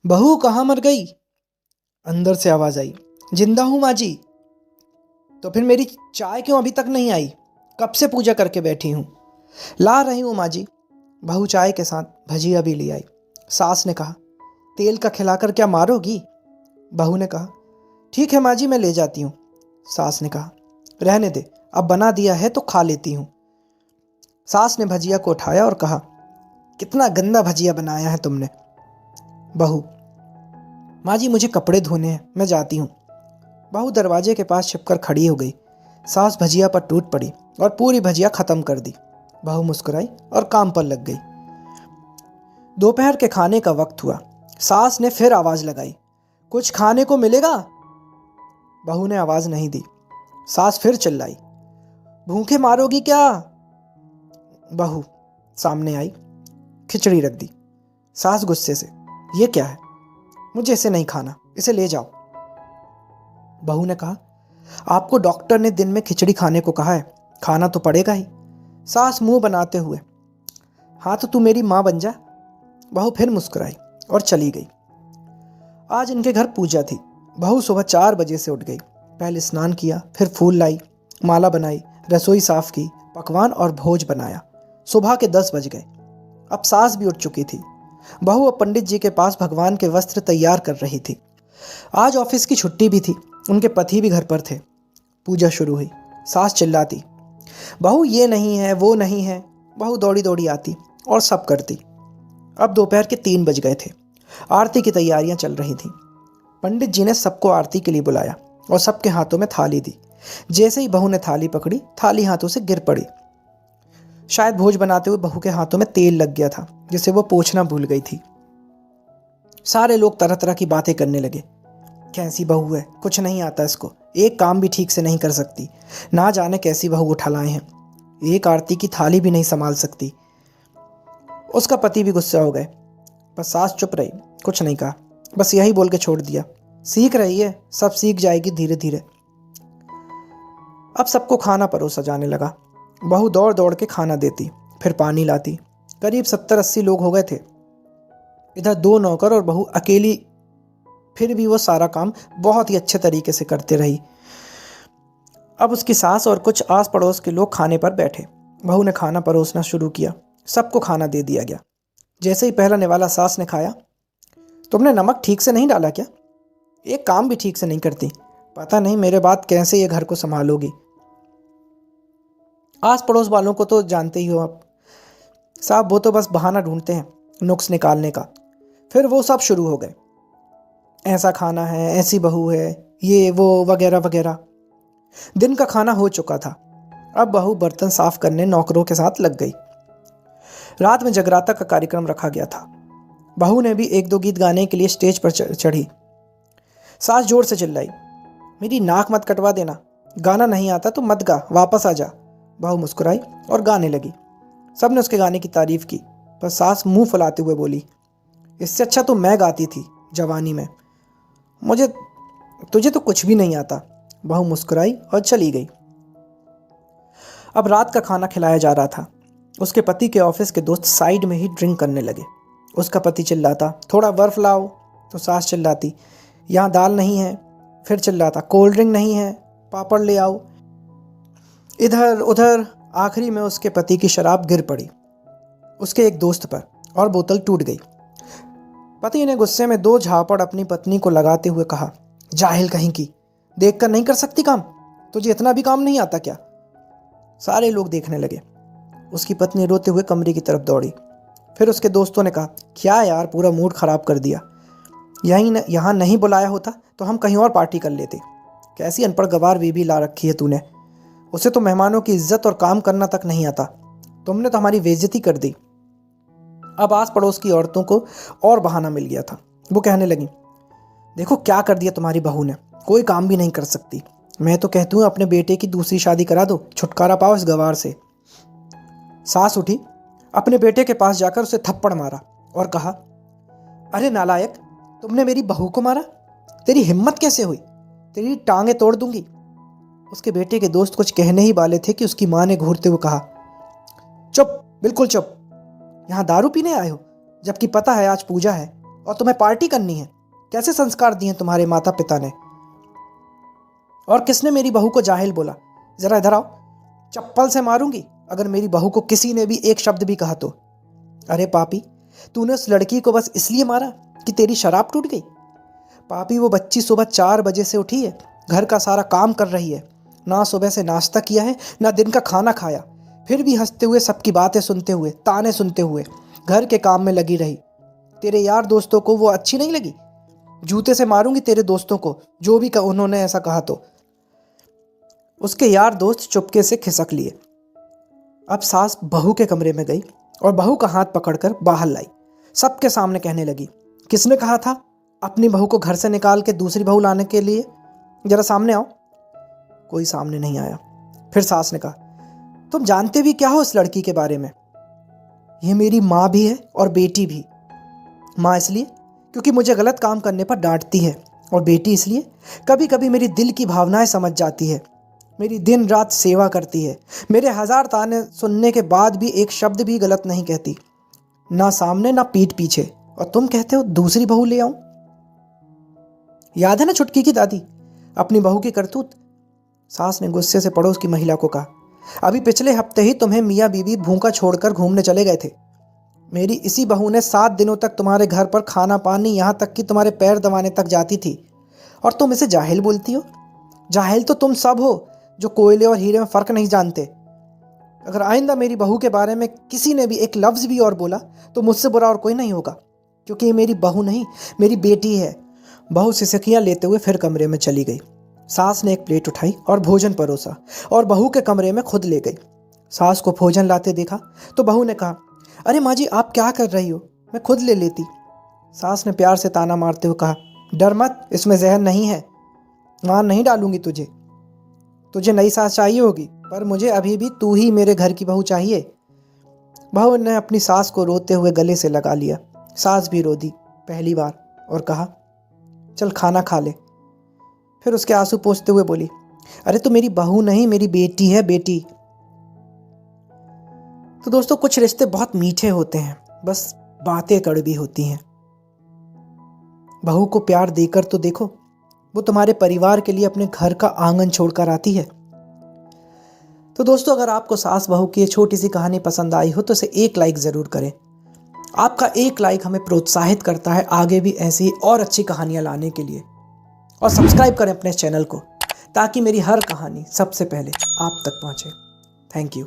बहू कहाँ मर गई? अंदर से आवाज आई। जिंदा हूँ माँ जी। तो फिर मेरी चाय क्यों अभी तक नहीं आई? कब से पूजा करके बैठी हूँ। ला रही हूँ माँ जी। बहू चाय के साथ भजिया भी ले आई। सास ने कहा, तेल का खिलाकर क्या मारोगी? बहू ने कहा, ठीक है माँ जी, मैं ले जाती हूँ। सास ने कहा, रहने दे, अब बना दिया है तो खा लेती हूँ। सास ने भजिया को उठाया और कहा, कितना गंदा भजिया बनाया है तुमने। बहू, माँ जी मुझे कपड़े धोने हैं, मैं जाती हूँ। बहू दरवाजे के पास छिपकर खड़ी हो गई। सास भजिया पर टूट पड़ी और पूरी भजिया खत्म कर दी। बहू मुस्कुराई और काम पर लग गई। दोपहर के खाने का वक्त हुआ। सास ने फिर आवाज लगाई, कुछ खाने को मिलेगा? बहू ने आवाज नहीं दी। सास फिर चिल्लाई, भूखे मारोगी क्या? बहू सामने आई, खिचड़ी रख दी। सास गुस्से से, ये क्या है? मुझे इसे नहीं खाना, इसे ले जाओ। बहू ने कहा, आपको डॉक्टर ने दिन में खिचड़ी खाने को कहा है, खाना तो पड़ेगा ही। सास मुंह बनाते हुए, हाँ तो तू मेरी माँ बन जा। बहू फिर मुस्कुराई और चली गई। आज इनके घर पूजा थी। बहू सुबह 4 बजे से उठ गई। पहले स्नान किया, फिर फूल लाई, माला बनाई, रसोई साफ की, पकवान और भोज बनाया। सुबह के 10 बज गए। अब सास भी उठ चुकी थी। बहू अब पंडित जी के पास भगवान के वस्त्र तैयार कर रही थी। आज ऑफिस की छुट्टी भी थी। उनके पति भी घर पर थे। पूजा शुरू हुई। सास चिल्लाती, बहू ये नहीं है, वो नहीं है। बहू दौड़ी दौड़ी आती और सब करती। अब दोपहर के 3 बज गए थे। आरती की तैयारियां चल रही थीं। पंडित जी ने सबको आरती के लिए बुलाया और सबके हाथों में थाली दी। जैसे ही बहू ने थाली पकड़ी, थाली हाथों से गिर पड़ी। शायद भोज बनाते हुए बहू के हाथों में तेल लग गया था, जिसे वो पोंछना भूल गई थी। सारे लोग तरह तरह की बातें करने लगे। कैसी बहू है, कुछ नहीं आता इसको, एक काम भी ठीक से नहीं कर सकती, ना जाने कैसी बहू उठा लाए हैं, एक आरती की थाली भी नहीं संभाल सकती। उसका पति भी गुस्सा हो गए, पर सास चुप रही, कुछ नहीं कहा, बस यही बोल के छोड़ दिया, सीख रही है, सब सीख जाएगी धीरे धीरे। अब सबको खाना परोसा जाने लगा। बहू दौड़ दौड़ के खाना देती, फिर पानी लाती। करीब 70-80 लोग हो गए थे। इधर 2 नौकर और बहू अकेली, फिर भी वो सारा काम बहुत ही अच्छे तरीके से करते रही। अब उसकी सास और कुछ आस पड़ोस के लोग खाने पर बैठे। बहू ने खाना परोसना शुरू किया। सबको खाना दे दिया गया। जैसे ही पहला निवाला सास ने खाया, तुमने नमक ठीक से नहीं डाला क्या? एक काम भी ठीक से नहीं करती, पता नहीं मेरे बाद कैसे ये घर को संभालोगी। आस पड़ोस वालों को तो जानते ही हो आप साहब, वो तो बस बहाना ढूंढते हैं नुक्स निकालने का। फिर वो सब शुरू हो गए, ऐसा खाना है, ऐसी बहू है, ये वो वगैरह वगैरह। दिन का खाना हो चुका था। अब बहू बर्तन साफ करने नौकरों के साथ लग गई। रात में जगराता का कार्यक्रम रखा गया था। बहू ने भी 1-2 गीत गाने के लिए स्टेज पर चढ़ी। सास जोर से चिल्लाई, मेरी नाक मत कटवा देना, गाना नहीं आता तो मत गा, वापस आ जा। बहू मुस्कुराई और गाने लगी। सबने उसके गाने की तारीफ की, पर सास मुंह फुलाते हुए बोली, इससे अच्छा तो मैं गाती थी जवानी में, तुझे तो कुछ भी नहीं आता। बहू मुस्कुराई और चली गई। अब रात का खाना खिलाया जा रहा था। उसके पति के ऑफिस के दोस्त साइड में ही ड्रिंक करने लगे। उसका पति चिल्लाता, थोड़ा बर्फ लाओ, तो सास चिल्लाती, यहाँ दाल नहीं है। फिर चिल्लाता, कोल्ड ड्रिंक नहीं है, पापड़ ले आओ। इधर उधर, आखिरी में उसके पति की शराब गिर पड़ी उसके एक दोस्त पर और बोतल टूट गई। पति ने गुस्से में 2 झापड़ अपनी पत्नी को लगाते हुए कहा, जाहिल कहीं की, देखकर नहीं कर सकती काम? तुझे इतना भी काम नहीं आता क्या? सारे लोग देखने लगे। उसकी पत्नी रोते हुए कमरे की तरफ दौड़ी। फिर उसके दोस्तों ने कहा, क्या यार, पूरा मूड खराब कर दिया। यहाँ नहीं बुलाया होता तो हम कहीं और पार्टी कर लेते। कैसी अनपढ़ गवार बीबी ला रखी है तूने। उसे तो मेहमानों की इज्जत और काम करना तक नहीं आता। तुमने तो हमारी बेइज्जती कर दी। अब आस पड़ोस की औरतों को और बहाना मिल गया था। वो कहने लगी, देखो क्या कर दिया तुम्हारी बहू ने, कोई काम भी नहीं कर सकती। मैं तो कहती हूँ अपने बेटे की दूसरी शादी करा दो, छुटकारा पाओ इस गवार से। सास उठी, अपने बेटे के पास जाकर उसे थप्पड़ मारा और कहा, अरे नालायक, तुमने मेरी बहू को मारा? तेरी हिम्मत कैसे हुई? तेरी टांगें तोड़ दूंगी। उसके बेटे के दोस्त कुछ कहने ही वाले थे कि उसकी माँ ने घूरते हुए कहा, चुप, बिल्कुल चुप। यहाँ दारू पीने आए हो, जबकि पता है आज पूजा है। और तुम्हें पार्टी करनी है? कैसे संस्कार दिए तुम्हारे माता पिता ने? और किसने मेरी बहू को जाहिल बोला? जरा इधर आओ, चप्पल से मारूंगी अगर मेरी बहू को किसी ने भी एक शब्द भी कहा तो। अरे पापी, तूने उस लड़की को बस इसलिए मारा कि तेरी शराब टूट गई? पापी, वो बच्ची सुबह 4 बजे से उठी है, घर का सारा काम कर रही है, ना सुबह से नाश्ता किया है ना दिन का खाना खाया, फिर भी हंसते हुए सबकी बातें सुनते हुए ताने सुनते हुए घर के काम में लगी रही। तेरे यार दोस्तों को वो अच्छी नहीं लगी? जूते से मारूंगी तेरे दोस्तों को, जो भी उन्होंने ऐसा कहा तो। उसके यार दोस्त चुपके से खिसक लिए। अब सास बहू के कमरे में गई और बहू का हाथ पकड़कर बाहर लाई। सबके सामने कहने लगी, किसने कहा था अपनी बहू को घर से निकाल के दूसरी बहू लाने के लिए? जरा सामने आओ। कोई सामने नहीं आया। फिर सास ने कहा, तुम जानते भी क्या हो इस लड़की के बारे में? ये मेरी माँ भी है और बेटी भी। माँ इसलिए क्योंकि मुझे गलत काम करने पर डांटती है, और बेटी इसलिए कभी कभी मेरी दिल की भावनाएं समझ जाती है, मेरी दिन रात सेवा करती है, मेरे 1000 ताने सुनने के बाद भी एक शब्द भी गलत नहीं कहती, ना सामने ना पीठ पीछे। और तुम कहते हो दूसरी बहू ले आऊं? याद है ना छुटकी की दादी, अपनी बहू की करतूत? सास ने गुस्से से पड़ोस की महिला को कहा, अभी पिछले हफ्ते ही तुम्हें मियाँ बीवी भूखा छोड़कर घूमने चले गए थे। मेरी इसी बहू ने 7 दिनों तक तुम्हारे घर पर खाना पानी, यहाँ तक कि तुम्हारे पैर दबाने तक जाती थी, और तुम इसे जाहिल बोलती हो? जाहिल तो तुम सब हो जो कोयले और हीरे में फ़र्क नहीं जानते। अगर आइंदा मेरी बहू के बारे में किसी ने भी एक लफ्ज़ भी और बोला तो मुझसे बुरा और कोई नहीं होगा, क्योंकि ये मेरी बहू नहीं, मेरी बेटी है। बहू सिसकियाँ लेते हुए फिर कमरे में चली गई। सास ने एक प्लेट उठाई और भोजन परोसा और बहू के कमरे में खुद ले गई। सास को भोजन लाते देखा तो बहू ने कहा, अरे माँ जी, आप क्या कर रही हो, मैं खुद ले लेती। सास ने प्यार से ताना मारते हुए कहा, डर मत, इसमें जहर नहीं है, मार नहीं डालूंगी तुझे। तुझे नई सास चाहिए होगी, पर मुझे अभी भी तू ही मेरे घर की बहू चाहिए। बहू ने अपनी सास को रोते हुए गले से लगा लिया। सास भी रो दी पहली बार और कहा, चल खाना खा ले। फिर उसके आंसू पोंछते हुए बोली, अरे तू मेरी बहू नहीं, मेरी बेटी है, बेटी। तो दोस्तों, कुछ रिश्ते बहुत मीठे होते हैं, बस बातें कड़वी होती हैं। बहू को प्यार देकर तो देखो, वो तुम्हारे परिवार के लिए अपने घर का आंगन छोड़कर आती है। तो दोस्तों, अगर आपको सास बहू की ये छोटी सी कहानी पसंद आई हो तो इसे एक लाइक ज़रूर करें। आपका एक लाइक हमें प्रोत्साहित करता है आगे भी ऐसी और अच्छी कहानियाँ लाने के लिए। और सब्सक्राइब करें अपने चैनल को, ताकि मेरी हर कहानी सबसे पहले आप तक पहुँचे। Thank you.